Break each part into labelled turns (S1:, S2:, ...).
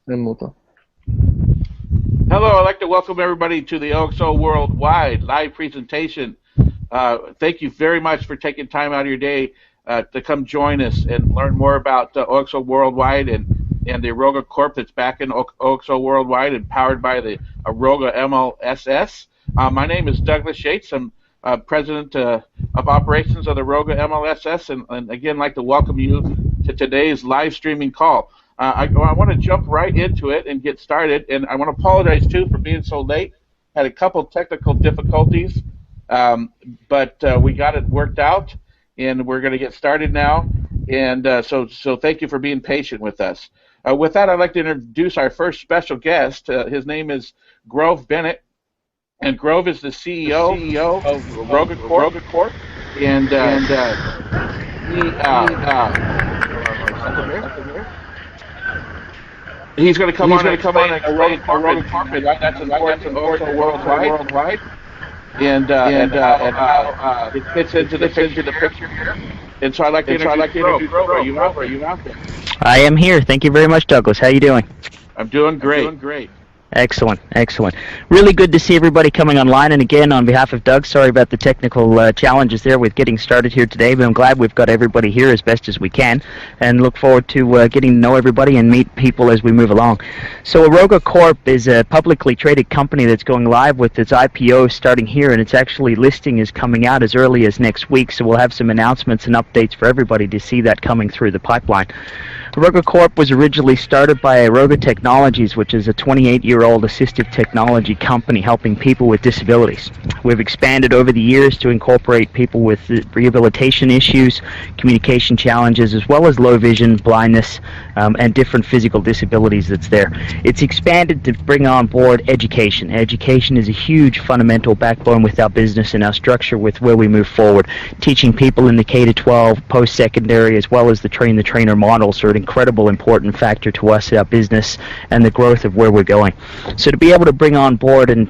S1: Remoto.
S2: Hello, I'd like to welcome everybody to the OXO World Wide live presentation. Thank you very much for taking time out of your day to come join us and learn more about OXO Worldwide and the Aroga Corp that's back in OXO Worldwide and powered by the Aroga MLSS. My name is Douglas Yates. I'm President of Operations of the Aroga MLSS, and again, like to welcome you to today's live streaming call. I want to jump right into it and get started, and I want to apologize too for being so late. Had a couple technical difficulties, but we got it worked out, and we're going to get started now. And so thank you for being patient with us. With that, I'd like to introduce our first special guest. His name is Grove Bennett, and Grove is the CEO of Aroga Corp. And he's going to come on and explain Aroga Corp, and that's important OXO Worldwide, and how it fits into the picture here. And so I'd like to introduce Grove. Are you out there?
S3: I am here. Thank you very much, Douglas. How are you doing?
S2: I'm doing great.
S3: Excellent, excellent. Really good to see everybody coming online. And again, on behalf of Doug, sorry about the technical challenges there with getting started here today, but I'm glad we've got everybody here as best as we can, and look forward to getting to know everybody and meet people as we move along. So Aroga Corp is a publicly traded company that's going live with its IPO starting here, and its actually listing is coming out as early as next week, so we'll have some announcements and updates for everybody to see that coming through the pipeline. Aroga Corp was originally started by Aroga Technologies, which is a 28-year-old assistive technology company helping people with disabilities. We've expanded over the years to incorporate people with rehabilitation issues, communication challenges, as well as low vision, blindness, and different physical disabilities that's there. It's expanded to bring on board education. Education is a huge fundamental backbone with our business and our structure with where we move forward. Teaching people in the K-12, post-secondary, as well as the train-the-trainer models are an incredible important factor to us, our business, and the growth of where we're going. So to be able to bring on board and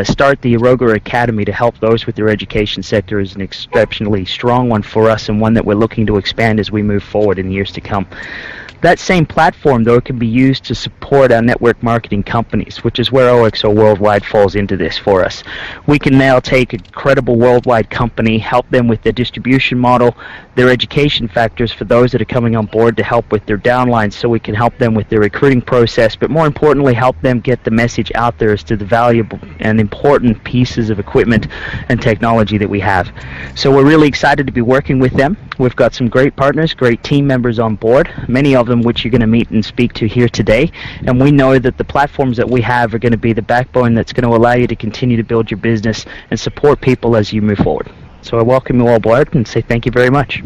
S3: start the Aroga Academy to help those with their education sector is an exceptionally strong one for us, and one that we're looking to expand as we move forward in years to come. That same platform, though, can be used to support our network marketing companies, which is where OXO Worldwide falls into this for us. We can now take a credible worldwide company, help them with their distribution model, their education factors for those that are coming on board to help with their downlines, so we can help them with their recruiting process, but more importantly, help them get the message out there as to the valuable and important pieces of equipment and technology that we have. So we're really excited to be working with them. We've got some great partners, great team members on board, many of them which you're going to meet and speak to here today, and we know that the platforms that we have are going to be the backbone that's going to allow you to continue to build your business and support people as you move forward. So I welcome you all aboard and say thank you very much.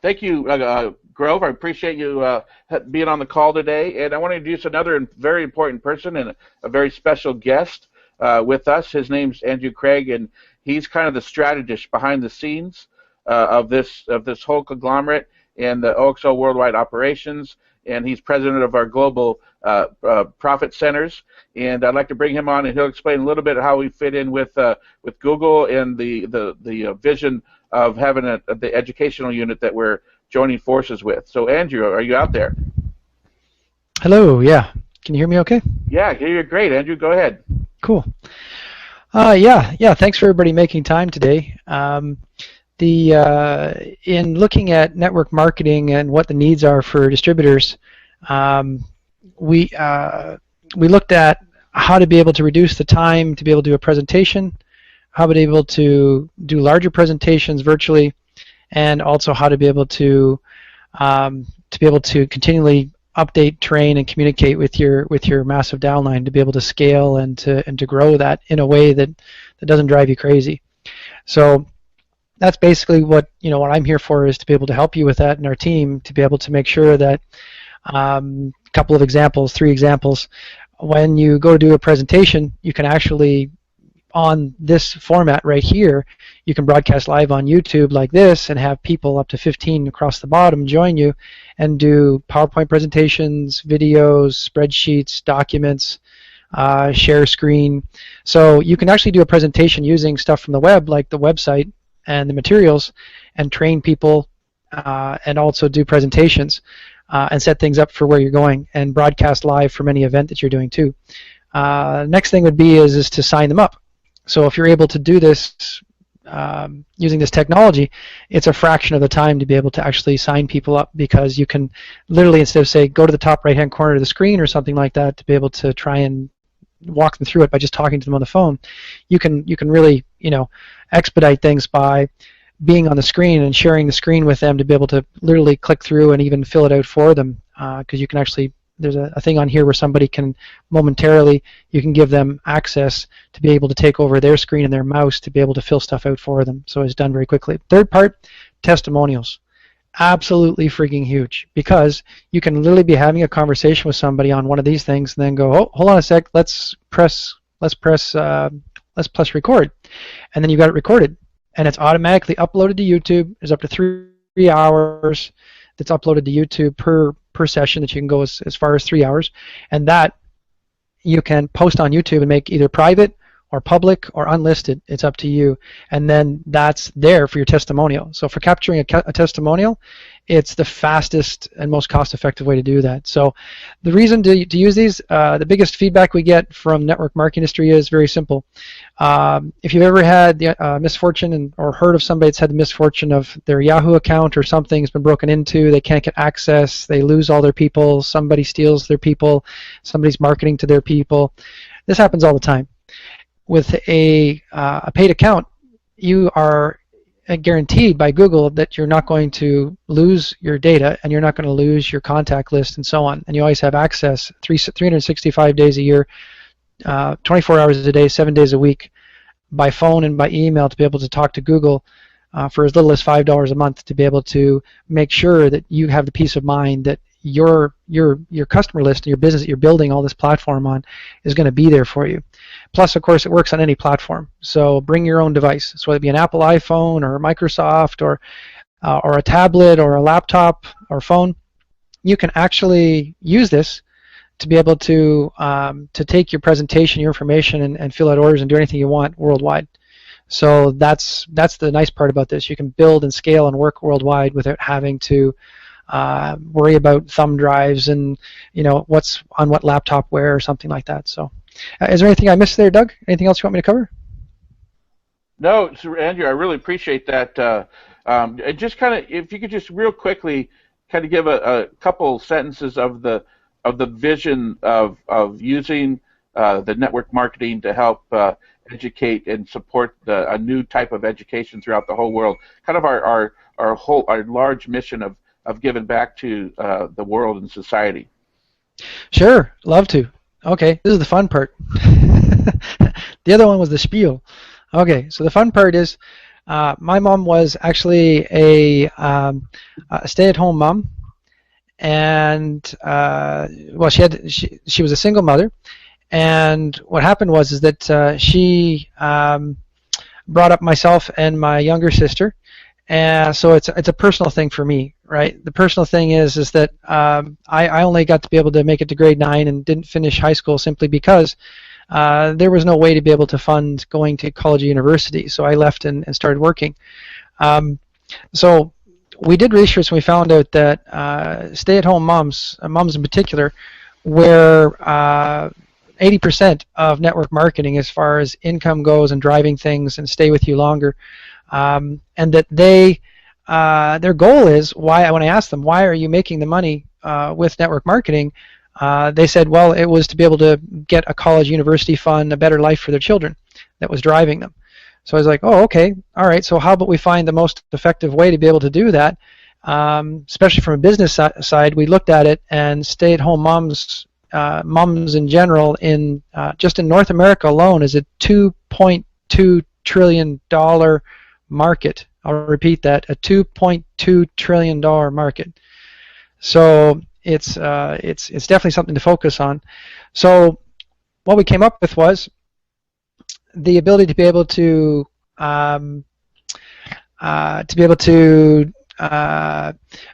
S2: Thank you, Grove. I appreciate you being on the call today, and I want to introduce another very important person and a very special guest with us. His name's Andrew Craig, and he's kind of the strategist behind the scenes of this whole conglomerate and the OXO Worldwide operations, and he's president of our global profit centers. And I'd like to bring him on, and he'll explain a little bit how we fit in with Google and the vision of having the educational unit that we're joining forces with. So, Andrew, are you out there?
S4: Hello. Yeah. Can you hear me okay?
S2: Yeah, you're great, Andrew. Go ahead.
S4: Cool. Yeah. Thanks for everybody making time today. In looking at network marketing and what the needs are for distributors, we looked at how to be able to reduce the time to be able to do a presentation, how to be able to do larger presentations virtually, and also how to be able to continually update, train, and communicate with your massive downline to be able to scale and to grow that in a way that doesn't drive you crazy. So that's basically what I'm here for, is to be able to help you with that, and our team to be able to make sure that couple of examples, 3 examples, when you go to do a presentation, you can actually, on this format right here, you can broadcast live on YouTube like this and have people up to 15 across the bottom join you and do PowerPoint presentations, videos, spreadsheets, documents, share screen. So you can actually do a presentation using stuff from the web, like the website and the materials, and train people and also do presentations and set things up for where you're going and broadcast live from any event that you're doing too. Next thing would be is to sign them up. So if you're able to do this using this technology, it's a fraction of the time to be able to actually sign people up, because you can literally, instead of say go to the top right hand corner of the screen or something like that, to be able to try and walk them through it by just talking to them on the phone, you can really expedite things by being on the screen and sharing the screen with them to be able to literally click through and even fill it out for them, because you can actually, there's a thing on here where somebody can momentarily, you can give them access to be able to take over their screen and their mouse to be able to fill stuff out for them. So it's done very quickly. Third part, testimonials. Absolutely freaking huge, because you can literally be having a conversation with somebody on one of these things and then go, oh, hold on a sec, let's press record, and then you got it recorded, and it's automatically uploaded to YouTube. There's up to 3 hours that's uploaded to YouTube per session, that you can go as far as 3 hours, and that you can post on YouTube and make either private or public or unlisted. It's up to you, and then that's there for your testimonial. So for capturing a testimonial, it's the fastest and most cost-effective way to do that. So the reason to use these, the biggest feedback we get from network marketing industry is very simple. If you've ever had the misfortune or heard of somebody that's had the misfortune of their Yahoo account or something has been broken into, they can't get access, they lose all their people, somebody steals their people, somebody's marketing to their people. This happens all the time. With a paid account, you are guaranteed by Google that you're not going to lose your data, and you're not going to lose your contact list and so on, and you always have access 365 days a year, 24 hours a day, 7 days a week, by phone and by email, to be able to talk to Google for as little as $5 a month, to be able to make sure that you have the peace of mind that your customer list and your business that you're building all this platform on is going to be there for you. Plus, of course, it works on any platform. So bring your own device. So whether it be an Apple iPhone or a Microsoft or a tablet or a laptop or phone, you can actually use this to be able to take your presentation, your information, and fill out orders and do anything you want worldwide. So that's the nice part about this. You can build and scale and work worldwide without having to worry about thumb drives and what's on what laptop where or something like that. So is there anything I missed there, Doug? Anything else you want me to cover?
S2: No, Sir Andrew, I really appreciate that. And just kind of, if you could just real quickly kind of give a couple sentences of the vision of using the network marketing to help educate and support a new type of education throughout the whole world. Kind of our large mission of giving back to the world and society.
S4: Sure, love to. Okay, this is the fun part. The other one was the spiel. Okay, so the fun part is my mom was actually a stay-at-home mom, and well, she was a single mother, and what happened was that she brought up myself and my younger sister, and so it's a personal thing for me, right? The personal thing is that I only got to be able to make it to grade 9 and didn't finish high school simply because there was no way to be able to fund going to college or university, so I left and started working. So we did research and we found out that stay-at-home moms in particular, where 80% of network marketing as far as income goes and driving things and stay with you longer, and that their goal is, when I asked them, why are you making the money with network marketing, they said, well, it was to be able to get a college university fund, a better life for their children that was driving them. So I was like, oh, okay, all right, so how about we find the most effective way to be able to do that, especially from a business side. We looked at it, and stay-at-home moms in general, just in North America alone, is a $2.2 trillion market. I'll repeat that, a $2.2 trillion market. So it's definitely something to focus on. So what we came up with was the ability to be able to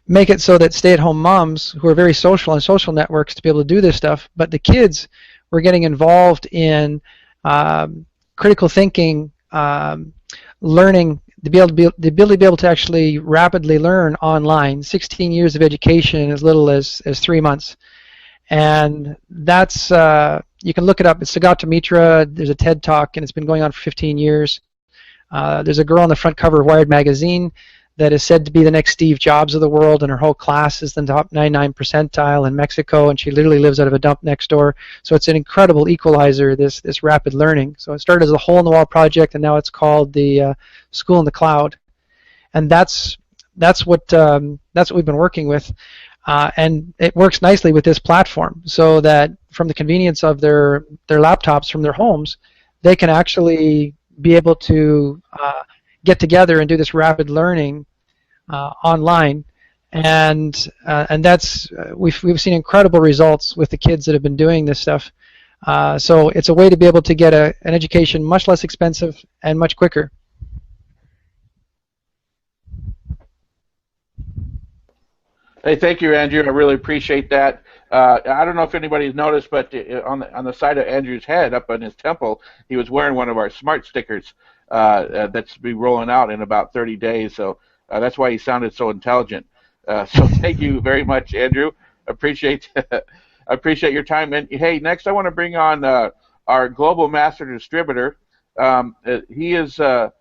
S4: make it so that stay-at-home moms who are very social on social networks to be able to do this stuff, but the kids were getting involved in critical thinking, learning the ability to be able to actually rapidly learn online, 16 years of education in as little as 3 months. And that's, you can look it up. It's Sagat Mitra. There's a TED Talk, and it's been going on for 15 years. There's a girl on the front cover of Wired magazine that is said to be the next Steve Jobs of the world, and her whole class is the top 99 percentile in Mexico, and she literally lives out of a dump next door. So it's an incredible equalizer, this rapid learning. So it started as a hole-in-the-wall project, and now it's called the School in the Cloud. And that's what we've been working with. And it works nicely with this platform, so that from the convenience of their laptops from their homes, they can actually be able to get together and do this rapid learning online, and that's we've seen incredible results with the kids that have been doing this stuff. So it's a way to be able to get an education much less expensive and much quicker.
S2: Hey, thank you, Andrew. I really appreciate that. I don't know if anybody's noticed, but on the side of Andrew's head, up on his temple, he was wearing one of our smart stickers that's be rolling out in about 30 days. So that's why he sounded so intelligent. So thank you very much, Andrew. Appreciate your time. And hey, next I want to bring on our global master distributor. He is the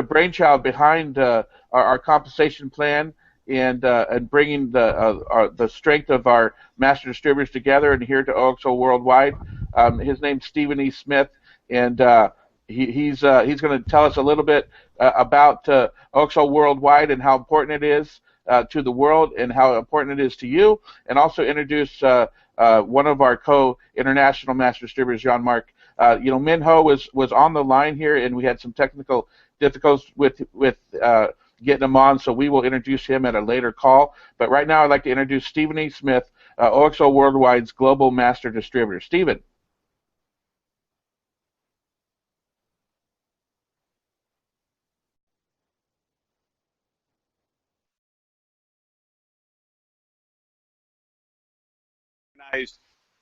S2: brainchild behind our compensation plan, and bringing the strength of our master distributors together and here to OXO Worldwide. His name's Stephen E. Smith, and he's going to tell us a little bit about OXO Worldwide and how important it is to the world and how important it is to you, and also introduce one of our co-international master distributors, Jean-Marc. Min Ho was on the line here, and we had some technical difficulties with getting him on, so we will introduce him at a later call. But right now I'd like to introduce Stephen E. Smith, OXO Worldwide's Global Master Distributor. Stephen.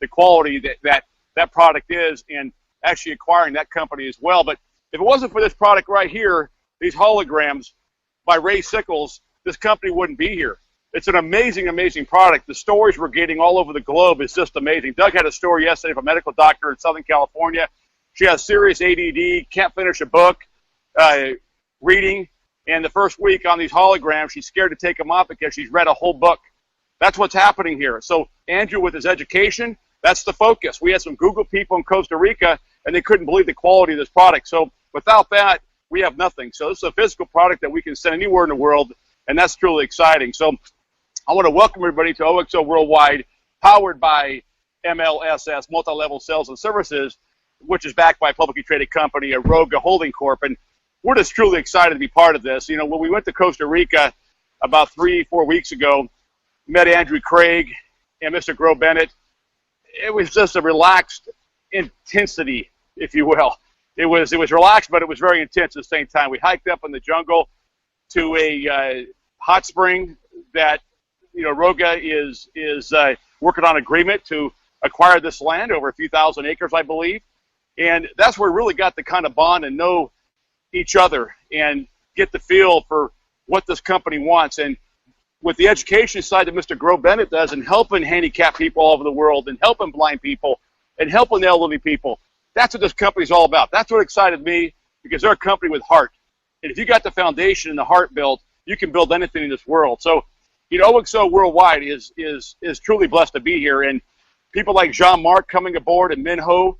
S1: The quality that product is, and actually acquiring that company as well. But if it wasn't for this product right here, these holograms by Ray Sickles, this company wouldn't be here. It's an amazing, amazing product. The stories we're getting all over the globe is just amazing. Doug had a story yesterday of a medical doctor in Southern California. She has serious ADD, can't finish a book, reading, and the first week on these holograms, she's scared to take them off because she's read a whole book. That's what's happening here. So Andrew, with his education, that's the focus. We had some Google people in Costa Rica, and they couldn't believe the quality of this product. So without that, we have nothing. So this is a physical product that we can send anywhere in the world, and that's truly exciting. So I want to welcome everybody to OXO Worldwide, powered by MLSS, Multi-Level Sales and Services, which is backed by a publicly traded company, Aroga Holding Corp. And we're just truly excited to be part of this. You know, when we went to Costa Rica about 3-4 weeks ago, met Andrew Craig and Mr. Gro Bennett. It was just a relaxed intensity, if you will. It was relaxed, but it was very intense at the same time. We hiked up in the jungle to a hot spring that, Roga is working on agreement to acquire this land, over a few thousand acres, I believe. And that's where we really got to kind of bond and know each other and get the feel for what this company wants. And with the education side that Mr. Gro Bennett does, and helping handicapped people all over the world, and helping blind people, and helping elderly people, that's what this company's all about. That's what excited me, because they're a company with heart. And if you got the foundation and the heart built, you can build anything in this world. So, OXO Worldwide is truly blessed to be here. And people like Jean-Marc coming aboard and Min Ho,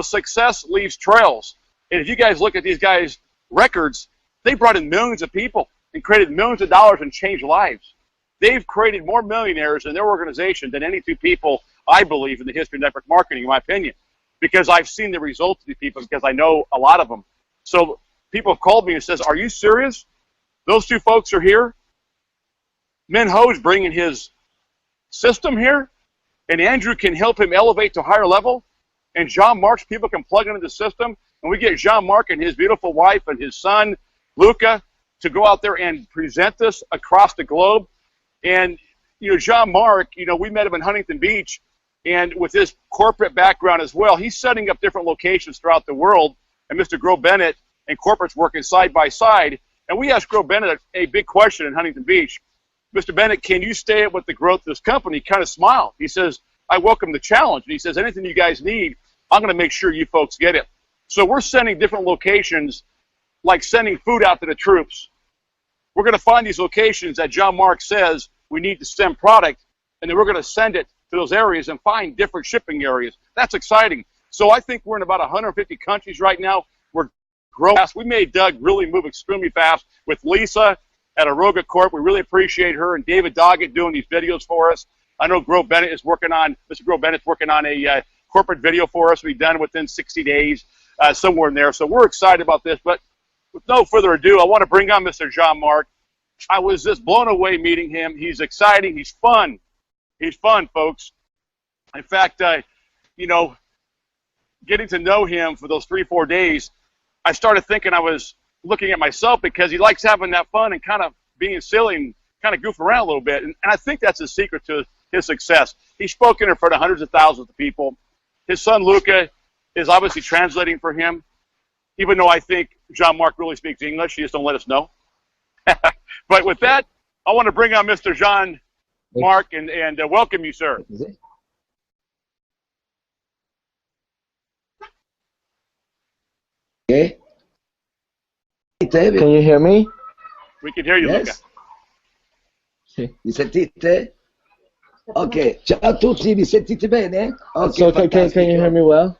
S1: success leaves trails. And if you guys look at these guys' records, they brought in millions of people and created millions of dollars and changed lives. They've created more millionaires in their organization than any two people, I believe, in the history of network marketing, in my opinion, because I've seen the results of these people, because I know a lot of them. So people have called me and says, "Are you serious? Those two folks are here?" Min Ho's bringing his system here, and Andrew can help him elevate to a higher level, and Jean-Marc's people can plug into the system, and we get Jean-Marc and his beautiful wife and his son, Luca, to go out there and present this across the globe. And, Jean-Marc, we met him in Huntington Beach, and with his corporate background as well, he's setting up different locations throughout the world. And Mr. Gro Bennett and corporates working side by side. And we asked Grow Bennett a big question in Huntington Beach. Mr. Bennett, can you stay with the growth of this company? He kind of smiled. He says, I welcome the challenge. And he says, anything you guys need, I'm going to make sure you folks get it. So we're sending different locations, like sending food out to the troops. We're going to find these locations that John Mark says we need to send product, and then we're going to send it to those areas and find different shipping areas. That's exciting. So I think we're in about 150 countries right now. We're growing fast. We made Doug really move extremely fast with Lisa at Aroga Corp. We really appreciate her, and David Doggett doing these videos for us. I know Mr. Bennett's working on a corporate video for us. We've done within 60 days, somewhere in there. So we're excited about this. But with no further ado, I want to bring on Mr. John Mark. I was just blown away meeting him. He's exciting. He's fun. He's fun, folks. In fact, you know, getting to know him for those 3-4 days, I started thinking I was looking at myself, because he likes having that fun and kind of being silly and kind of goofing around a little bit. And I think that's the secret to his success. He's spoken in front of hundreds of thousands of people. His son, Luca, is obviously translating for him, even though I think John Mark really speaks English. He just don't let us know. But with that, I want to bring on Mr. John Mark and welcome you, sir.
S5: Okay. Can you hear me?
S1: We can hear you,
S5: Yes.
S1: Luca.
S5: Sì. Mi sentite? Ok, ciao a tutti, mi sentite bene? Ok,
S6: So can you hear me well?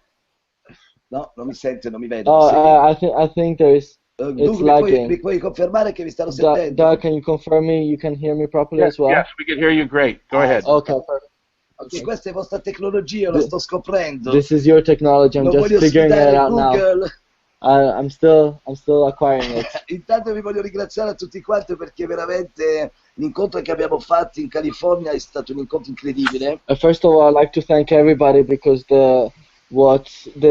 S5: No, non mi sento, non mi vedo.
S6: Oh,
S5: Sì.
S6: I think there's
S5: Dunque,
S6: lagging.
S5: mi puoi confermare che mi stanno sentendo?
S6: Doug, can you confirm me you can hear me properly
S2: Yes,
S6: as well?
S2: yes, we can hear you great. Go ahead.
S6: Okay, perfect.
S5: Ok, questa è vostra tecnologia, lo sto scoprendo.
S6: This is your technology. I'm
S5: Non
S6: just
S5: voglio
S6: figuring it
S5: sfidare
S6: out now.
S5: Google.
S6: I'm still acquiring it.
S5: Intanto vi voglio ringraziare a tutti quanti, perché veramente l'incontro che abbiamo fatto in California è stato un incontro incredibile.
S6: First of all, I'd like to thank everybody because the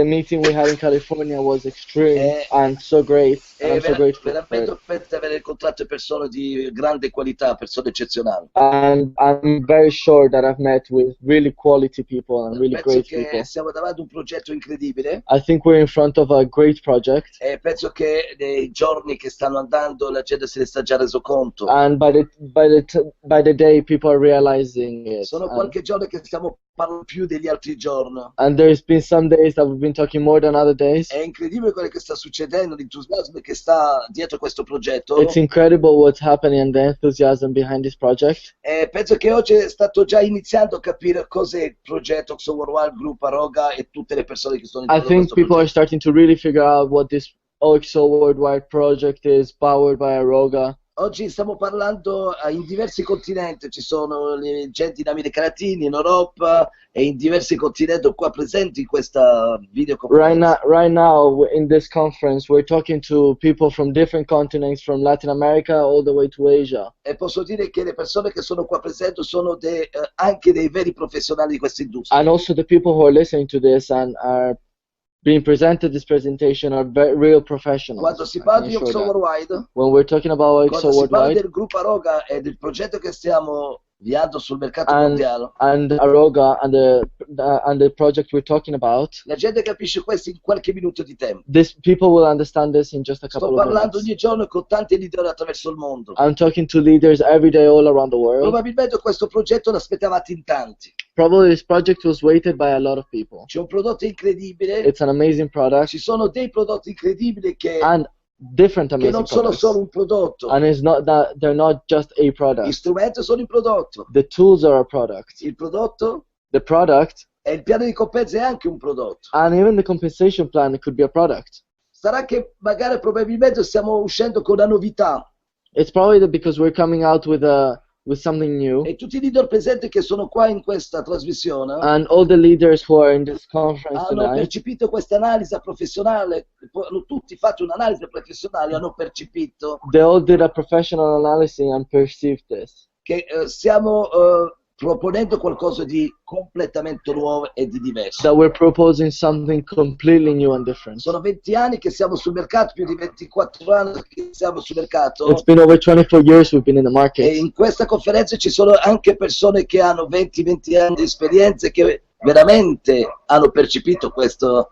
S6: meeting we had in California was extreme and so great. And I'm so grateful for
S5: veramente
S6: it.
S5: per aver incontrato persone di grande qualità, persone eccezionali.
S6: And I'm very sure that I've met with really quality people and really
S5: Penso
S6: great
S5: che
S6: people.
S5: siamo davanti a un progetto incredibile,
S6: I think we're in front of a great project.
S5: e penso che nei giorni che stanno andando la gente se ne sta già reso conto.
S6: And by the day, people are realizing it.
S5: Sono qualche giorno che stiamo parlando più degli altri giorni.
S6: And there's been some days that we've been talking more than other days.
S5: È incredibile quello che sta succedendo, l'entusiasmo che sta dietro questo progetto.
S6: It's incredible what's happening and the enthusiasm behind this project.
S5: E penso che oggi è stato già iniziando a capire cos'è il progetto OXO World Wide, gruppo Aroga e tutte le persone che sono
S6: I
S5: intorno a
S6: think
S5: questo
S6: people are
S5: progetto.
S6: starting to really figure out what this OXO Worldwide project is, powered by Aroga.
S5: Oggi stiamo parlando in diversi continenti, ci sono le gente in America Latina, in Europa e in diversi continenti qua presenti in questa videoconferenza.
S6: Right now, in this conference, we're talking to people from different continents, from Latin America all the way to Asia.
S5: E posso dire che le persone che sono qua presenti sono anche dei veri professionali di questa industria.
S6: And also the people who are listening to this and are being presented this presentation are real professionals.
S5: Quando si
S6: I
S5: parla
S6: can
S5: di
S6: assure
S5: OXO
S6: that.
S5: World Wide,
S6: When we're talking about OXO
S5: quando si parla
S6: Worldwide
S5: del gruppo Aroga e del progetto che stiamo avviando sul mercato
S6: and
S5: mondiale,
S6: Aroga and the project we're talking about,
S5: la gente capisce questo in qualche minuto di tempo.
S6: this people will understand this in just a
S5: Sto
S6: couple of
S5: parlando
S6: minutes.
S5: ogni giorno con tanti leader attraverso il mondo.
S6: I'm talking to leaders every day all around the world.
S5: Probabilmente questo progetto l'aspettavate in tanti.
S6: Probably this project was waited by a lot of people.
S5: C'è un prodotto incredibile,
S6: It's an amazing product
S5: ci sono dei prodotti incredibili che
S6: and different
S5: non
S6: amazing
S5: sono
S6: products.
S5: solo un prodotto.
S6: And it's not that they're not just a
S5: Gli
S6: product.
S5: strumenti sono il prodotto.
S6: The tools are a product.
S5: Il prodotto
S6: The product
S5: e il piano di compenso è anche un prodotto.
S6: and even the compensation plan could be a product.
S5: Sarà che magari probabilmente stiamo uscendo con una novità
S6: It's probably that because we're coming out with something new,
S5: e tutti i leader presenti che sono qua in questa trasmissione
S6: and all the leaders who are in this conference
S5: hanno
S6: tonight,
S5: percepito questa analisi professionale, hanno tutti fatto un'analisi professionale, hanno percepito
S6: they all did a professional analysis and perceived this.
S5: che stiamo proponendo qualcosa di completamente nuovo e di diverso.
S6: That we're proposing something completely new and different.
S5: Sono 20 anni che siamo sul mercato, più di 24 anni che siamo sul mercato,
S6: It's been over 24 years we've been in the
S5: e
S6: market.
S5: in questa conferenza ci sono anche persone che hanno 20 anni di esperienza che veramente hanno percepito questa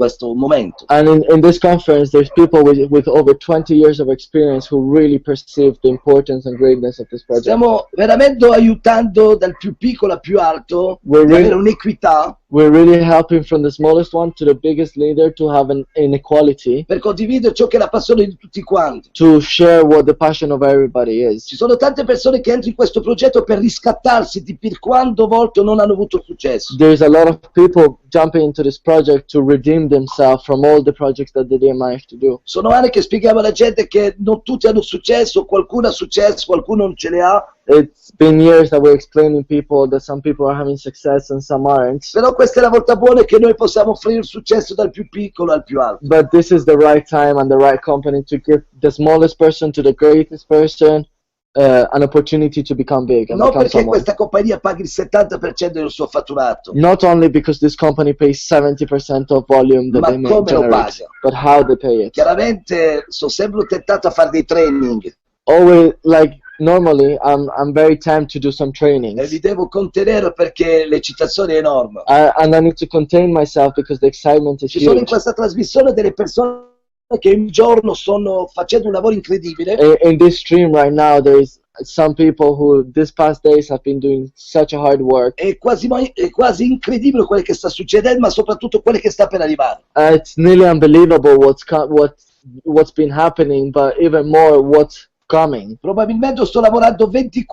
S5: questo momento.
S6: And in this conference, there's people with over 20 years of experience who really perceive the importance and greatness of this project.
S5: Stiamo veramente aiutando dal più piccolo al più alto di avere un'equità.
S6: We're really helping from the smallest one to the biggest leader to have an equality.
S5: Per condividere ciò che è la passione di tutti quanti.
S6: To share what the passion of everybody is.
S5: Ci sono tante persone che entrano in questo progetto per riscattarsi di per quando volte non hanno avuto successo.
S6: There's a lot of people jumping into this project to redeem themselves from all the projects that they didn't manage to do.
S5: Sono anni che spieghiamo alla gente che non tutti hanno successo, qualcuno ha successo, qualcuno non ce ne ha.
S6: It's been years that we're explaining people that some people are having success and some aren't.
S5: Però questa è la volta buona che noi possiamo offrire il successo dal più piccolo al più alto.
S6: But this is the right time and the right company to give the smallest person to the greatest person an opportunity to become big and
S5: non
S6: become
S5: perché
S6: someone.
S5: questa compagnia paghi il 70% del suo fatturato,
S6: Not only because this company pays 70% of volume that
S5: ma
S6: they
S5: come lo
S6: generate,
S5: paga.
S6: but how they pay it.
S5: Chiaramente sono sempre tentato a fare dei training
S6: Always, like normally, I'm very tempted to do some trainings.
S5: e li devo contenere perché l'eccitazione è enorme.
S6: And I need to contain myself because the excitement is
S5: Ci sono in
S6: huge.
S5: questa trasmissione delle persone che ogni giorno stanno facendo un lavoro incredibile.
S6: In this stream right now, there is some people who this past days have been doing such a hard work.
S5: È quasi incredibile quello che sta succedendo, ma soprattutto quello che sta per arrivare.
S6: It's nearly unbelievable what's been happening, but even more what's coming.
S5: Probabilmente sto lavorando 20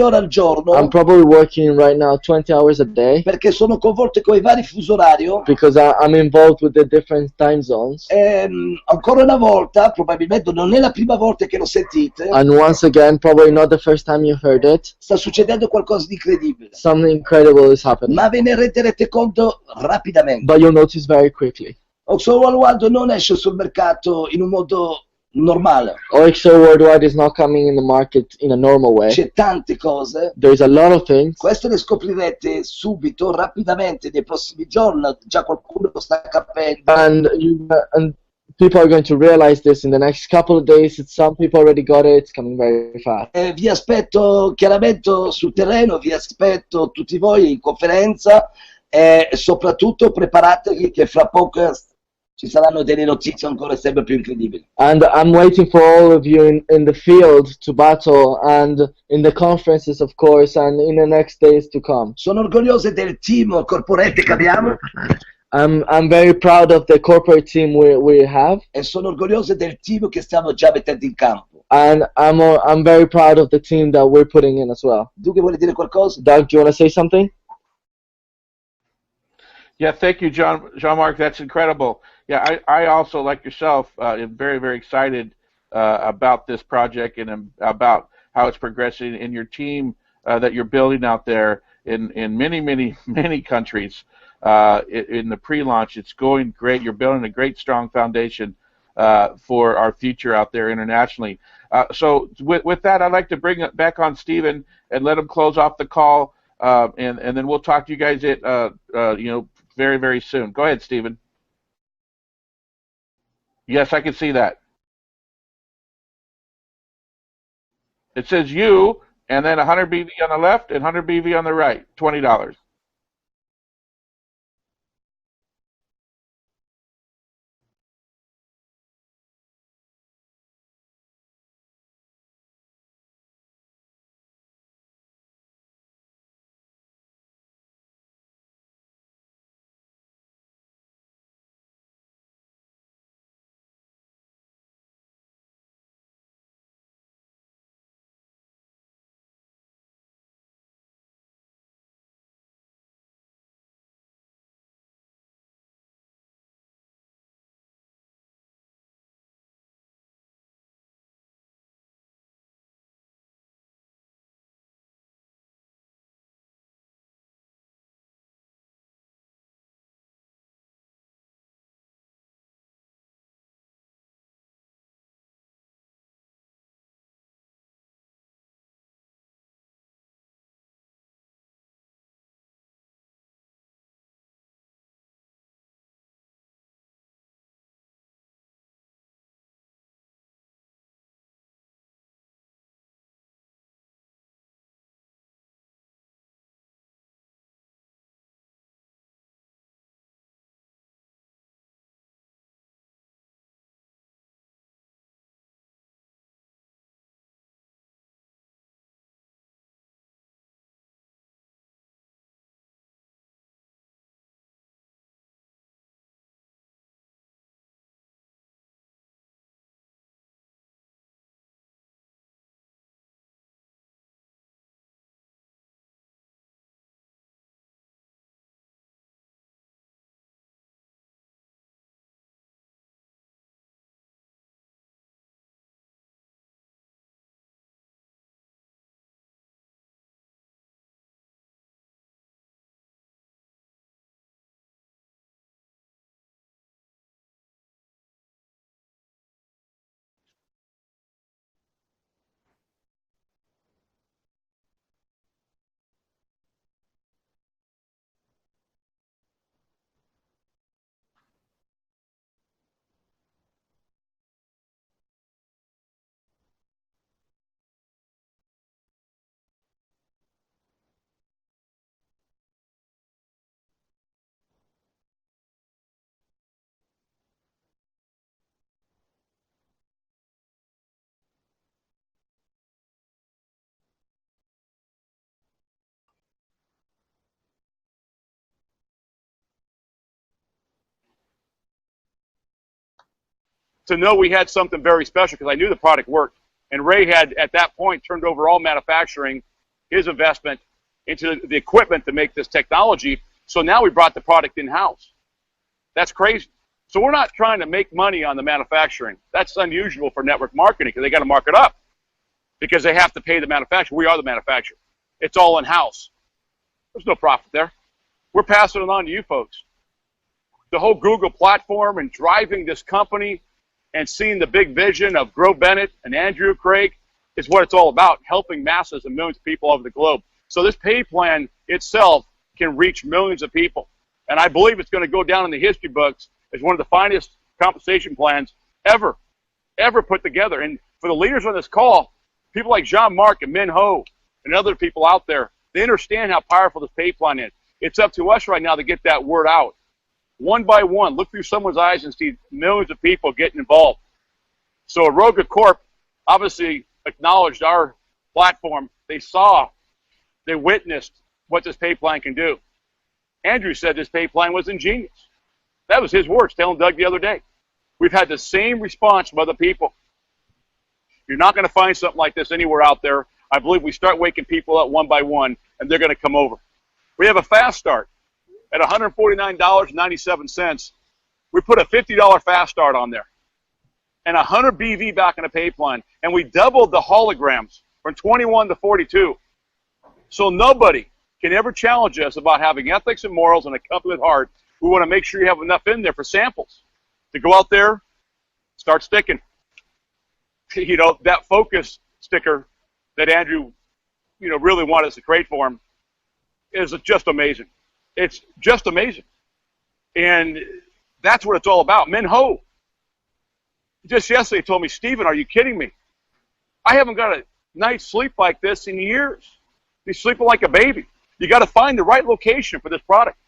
S5: ore al giorno.
S6: I'm probably working right now 20 hours a day.
S5: Perché sono coinvolto con i vari fusi orari.
S6: Because I'm involved with the different time zones.
S5: Ancora una volta, probabilmente non è la prima volta che lo sentite.
S6: And once again, probably not the first time you heard it.
S5: Sta succedendo qualcosa di incredibile.
S6: Something incredible is happening.
S5: Ma ve ne renderete conto rapidamente.
S6: But you'll notice very quickly.
S5: OXO World Wide non esce sul mercato in un modo normale.
S6: OXO World Wide is not coming in the market in a normal way.
S5: C'è tante cose.
S6: There's a lot of things.
S5: Queste le scoprirete subito, rapidamente, nei prossimi giorni. Già qualcuno lo sta capendo.
S6: And people are going to realize this in the next couple of days. Some people already got it. It's coming very fast.
S5: Vi aspetto chiaramente sul terreno, vi aspetto tutti voi in conferenza e soprattutto preparatevi che fra poco ci saranno delle notizie ancora sempre più incredibili.
S6: And I'm waiting for all of you in the field to battle and in the conferences, of course, and in the next days to come.
S5: Sono orgoglioso del team corporate che abbiamo.
S6: I'm very proud of the corporate team we have.
S5: E sono orgoglioso del team che stiamo già mettendo in campo.
S6: And I'm very proud of the team that we're putting in as well.
S5: Duke, vuole dire qualcosa?
S6: Doug, do you want to say something?
S2: Yeah, thank you, Jean-Marc. That's incredible. Yeah, I also, like yourself, am very, very excited about this project and about how it's progressing in your team that you're building out there in many, many, many countries. In the pre-launch, it's going great. You're building a great, strong foundation for our future out there internationally. So with that, I'd like to bring it back on Stephen and let him close off the call, and then we'll talk to you guys very, very soon. Go ahead, Stephen. Yes, I can see that. It says you, and then 100 BV on the left and 100 BV on the right, $20.
S1: to know we had something very special because I knew the product worked. And Ray had, at that point, turned over all manufacturing, his investment, into the equipment to make this technology. So now we brought the product in-house. That's crazy. So we're not trying to make money on the manufacturing. That's unusual for network marketing because they got to mark it up because they have to pay the manufacturer. We are the manufacturer. It's all in-house. There's no profit there. We're passing it on to you folks. The whole Google platform and driving this company and seeing the big vision of Gro Bennett and Andrew Craig is what it's all about, helping masses and millions of people over the globe. So this pay plan itself can reach millions of people. And I believe it's going to go down in the history books as one of the finest compensation plans ever put together. And for the leaders on this call, people like Jean-Marc and Min Ho and other people out there, they understand how powerful this pay plan is. It's up to us right now to get that word out. One by one, look through someone's eyes and see millions of people getting involved. So Aroga Corp obviously acknowledged our platform. They saw, they witnessed what this pay plan can do. Andrew said this pay plan was ingenious. That was his words, telling Doug the other day. We've had the same response from other people. You're not going to find something like this anywhere out there. I believe we start waking people up one by one, and they're going to come over. We have a fast start at $149.97. We put a $50 fast start on there and 100 BV back in the pay plan, and we doubled the holograms from 21 to 42. So nobody can ever challenge us about having ethics and morals and a company with heart. We want to make sure you have enough in there for samples to go out there, start sticking. You know, that focus sticker that Andrew, really wanted us to create for him is just amazing. It's just amazing. And that's what it's all about. Min Ho just yesterday told me, Stephen, are you kidding me? I haven't got a night's sleep like this in years. He's sleeping like a baby. You got to find the right location for this product.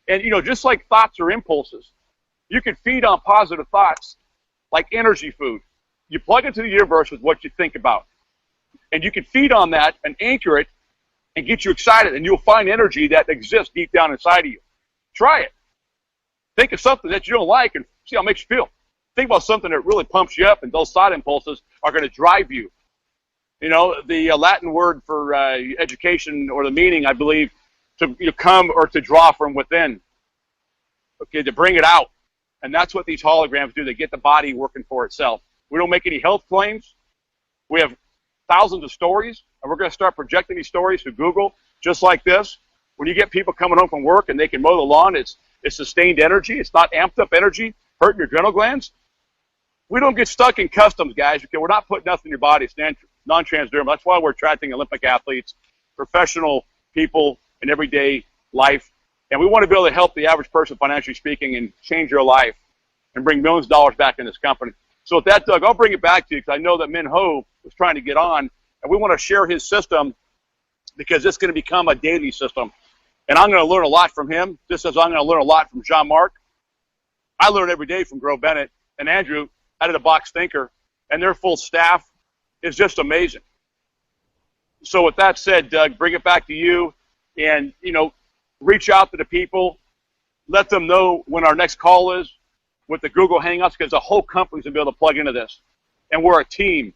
S1: And, just like thoughts or impulses, you can feed on positive thoughts like energy food. You plug it to the universe with what you think about. And you can feed on that and anchor it and get you excited, and you'll find energy that exists deep down inside of you. Try it. Think of something that you don't like and see how it makes you feel. Think about something that really pumps you up, and those side impulses are going to drive you. The Latin word for education, or the meaning, I believe, to come or to draw from within. Okay, to bring it out. And that's what these holograms do. They get the body working for itself. We don't make any health claims. We have thousands of stories, and we're going to start projecting these stories through Google, just like this. When you get people coming home from work and they can mow the lawn, it's sustained energy. It's not amped up energy, hurting your adrenal glands. We don't get stuck in customs, guys, because we're not putting nothing in your body. It's non-transdermal. That's why we're attracting Olympic athletes, professional people in everyday life. And we want to be able to help the average person, financially speaking, and change their life and bring millions of dollars back in this company. So with that, Doug, I'll bring it back to you because I know that Min Ho was trying to get on, and we want to share his system because it's going to become a daily system. And I'm going to learn a lot from him, just as I'm going to learn a lot from Jean-Marc. I learn every day from Gro Bennett and Andrew, out-of-the-box thinker, and their full staff is just amazing. So with that said, Doug, bring it back to you and, reach out to the people. Let them know when our next call is with the Google Hangouts, because the whole company's going to be able to plug into this. And we're a team,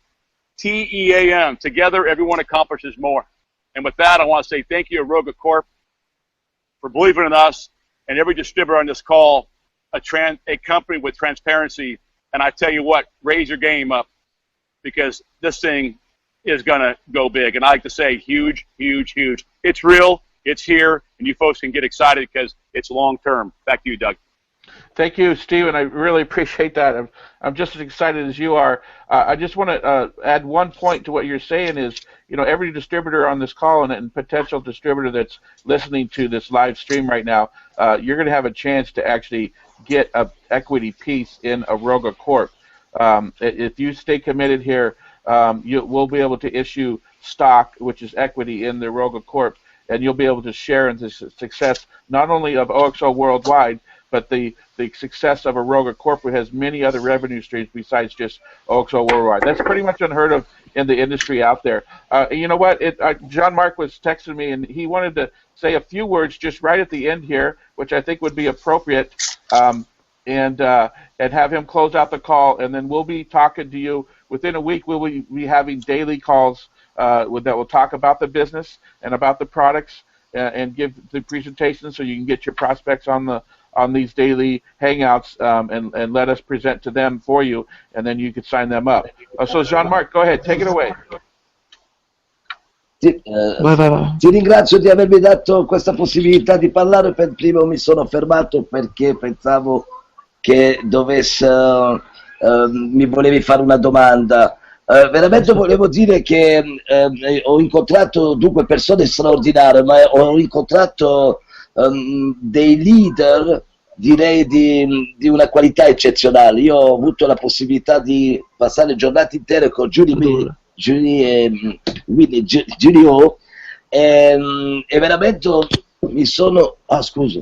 S1: T-E-A-M. Together, everyone accomplishes more. And with that, I want to say thank you, Aroga Corp, for believing in us, and every distributor on this call, a company with transparency. And I tell you what, raise your game up, because this thing is going to go big. And I like to say huge, huge, huge. It's real. It's here. And you folks can get excited because it's long-term. Back to you, Doug.
S2: Thank you, Stephen. I really appreciate that. I'm just as excited as you are. I just want to add one point to what you're saying is, every distributor on this call and potential distributor that's listening to this live stream right now, you're going to have a chance to actually get an equity piece in Aroga Corp. If you stay committed here, we'll be able to issue stock, which is equity in the Aroga Corp, and you'll be able to share in the success not only of OXO Worldwide, but the success of Aroga Corp, which has many other revenue streams besides just OXO Worldwide. That's pretty much unheard of in the industry out there. You know what? Jean-Marc was texting me, and he wanted to say a few words just right at the end here, which I think would be appropriate. and have him close out the call, and then we'll be talking to you within a week. We'll be having daily calls that will talk about the business and about the products and give the presentation, so you can get your prospects on these daily hangouts and let us present to them for you, and then you can sign them up. So Jean-Marc, go ahead, take it away.
S5: Ti ringrazio di avermi dato questa possibilità di parlare. Per primo mi sono fermato perché pensavo che mi volevi fare una domanda. Veramente volevo dire che ho incontrato dunque persone straordinarie, ma ho incontrato dei leader, direi di una qualità eccezionale. Io ho avuto la possibilità di passare giornate intere con Giulio e veramente mi sono... scusa.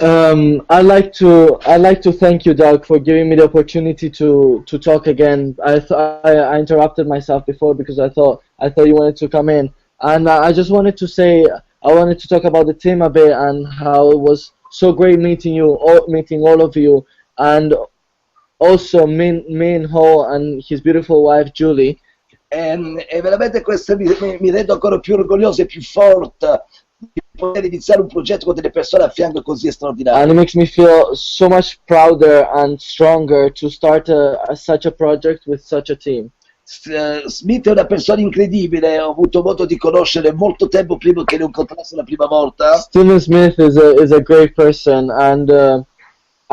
S6: I'd like to thank you, Doug, for giving me the opportunity to talk again. I interrupted myself before because I thought you wanted to come in, and I just wanted to say I wanted to talk about the team a bit and how it was so great meeting all of you, and also Min Ho and his beautiful wife Julie.
S5: E veramente questo mi rendo ancora più orgoglioso e più forte di poter iniziare un progetto con delle persone a fianco così straordinarie.
S6: And it makes me feel so much prouder and stronger to start such a project with such a team.
S5: Smith è una persona incredibile, ho avuto modo di conoscere molto tempo prima che lo incontrassi la prima volta.
S6: Steven Smith is a great person, and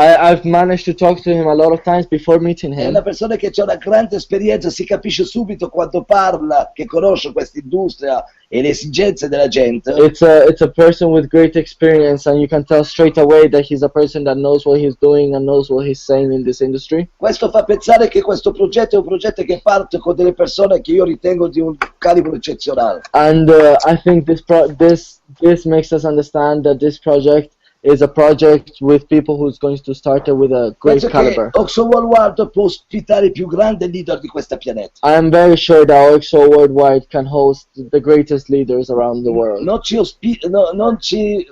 S6: I've managed to talk to him a lot of times before meeting him.
S5: È una persona che ha una grande esperienza, si capisce subito quando parla, che conosce questa industria e le esigenze della gente.
S6: It's a person with great experience, and you can tell straight away that he's a person that knows what he's doing and knows what he's saying in this industry.
S5: Questo fa pensare che questo progetto è un progetto che parte con delle persone che io ritengo di un calibro eccezionale.
S6: And I think this makes us understand that this project is a project with people who's going to start it with a great caliber.
S5: OXO World Wide può ospitare il più grande leader di questo pianeta.
S6: I am very sure that OXO Worldwide can host the greatest leaders around the world.
S5: Non ci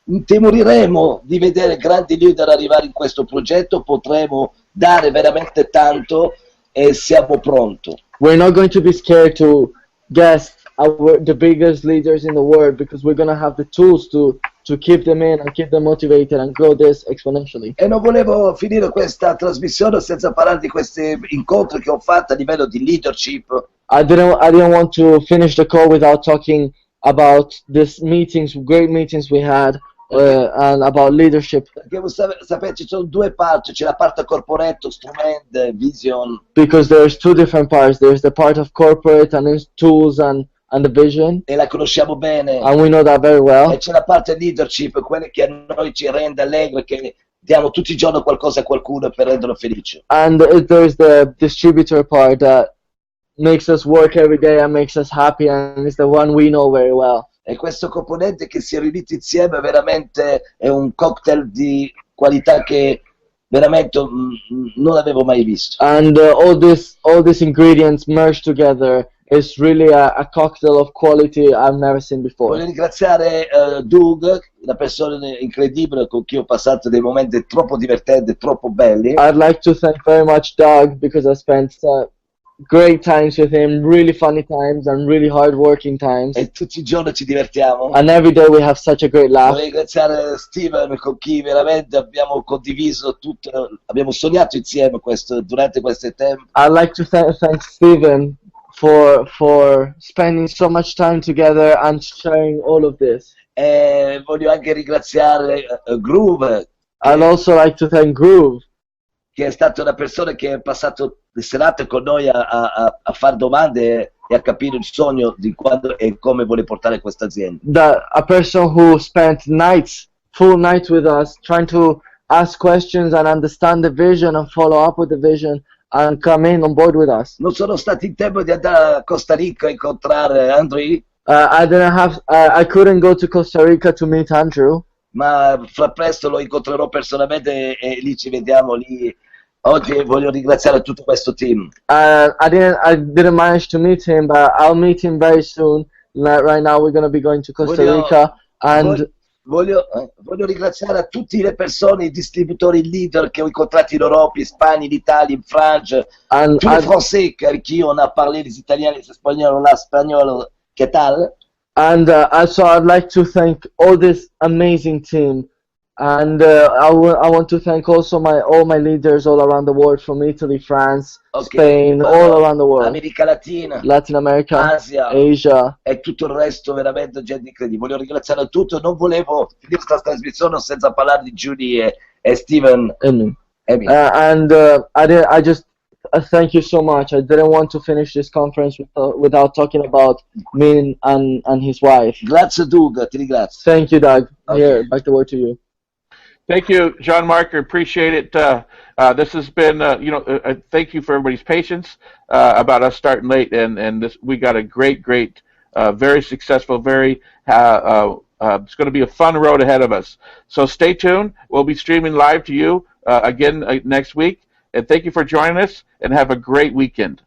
S5: intemoriremo di vedere grandi leader arrivare in questo progetto, potremo dare veramente tanto e siamo pronti.
S6: We're not going to be scared to guess the biggest leaders in the world, because we're going to have the tools to keep them in and keep them motivated and grow this exponentially.
S5: E non volevo finire questa trasmissione senza parlare di questi incontri che ho fatto a livello di leadership.
S6: I didn't want to finish the call without talking about these meetings, great meetings we had, and about leadership.
S5: Perché sapete, ci sono due parti, c'è la parte corporate, strument, vision.
S6: Because there's two different parts. There's the part of corporate and there's tools and the vision.
S5: E la conosciamo bene.
S6: And we know that very well.
S5: E c'è la parte leadership, quella che a noi ci rende allegri, che diamo tutti i giorni qualcosa a qualcuno per renderlo felice.
S6: And there's the distributor part that makes us work every day and makes us happy, and it's the one we know very well.
S5: E questo componente che si è riunito insieme veramente è un cocktail di qualità che veramente non avevo mai visto.
S6: And all these ingredients merged together is really a cocktail of quality I've never seen before.
S5: Voglio ringraziare Doug, una persona incredibile con cui ho passato dei momenti troppo divertenti, troppo belli.
S6: I'd like to thank very much Doug, because I spent great times with him, really funny times and really hard-working times.
S5: E tutti i giorni ci divertiamo.
S6: And every day we have such a great laugh.
S5: Voglio ringraziare Steven, con cui veramente abbiamo condiviso tutto, abbiamo sognato insieme durante questo tempo.
S6: I'd like to thank Steven for spending so much time together and sharing all of this.
S5: E voglio anche ringraziare Groove.
S6: I'd also like to thank Groove,
S5: che è stata una persona che ha passato le serate con noi a fare domande e a capire il sogno di quando e come vuole portare questa azienda.
S6: A person who spent full nights with us, trying to ask questions and understand the vision and follow up with the vision and come in on board with us.
S5: Non sono stato in tempo di andare a Costa Rica a incontrare Andrew.
S6: I couldn't go to Costa Rica to meet Andrew.
S5: Ma fra presto lo incontrerò personalmente e lì ci vediamo lì. Oggi voglio ringraziare tutto questo team.
S6: I didn't manage to meet him, but I'll meet him very soon. Right now we're going to be going to Costa Rica, and
S5: voglio ringraziare a tutte le persone, i distributori leader che ho incontrati in Europa, in Spagna, in Italia, in Francia, tous les Français avec qui on a parlé, les Italiens, les Espagnols, l'Espagnol, ¿qué tal?
S6: And also, I'd like to thank all this amazing team, and I want to thank also all my leaders all around the world, from Italy, France, Spain, all around the world.
S5: America Latina,
S6: Latin America, Asia,
S5: e tutto il resto, veramente gente incredibile. Voglio ringraziare tutto, non volevo finire questa trasmissione senza parlare di Judy e Steven.
S6: I just thank you so much. I didn't want to finish this conference without talking about Min and his wife.
S5: Grazie Doug, ti ringrazio.
S6: Thank you, Doug. Here, back the word to you.
S2: Thank you, Jean-Marc. I appreciate it. This has been, thank you for everybody's patience about us starting late, and this we got a great, very successful, it's going to be a fun road ahead of us. So stay tuned. We'll be streaming live to you again next week, and thank you for joining us, and have a great weekend.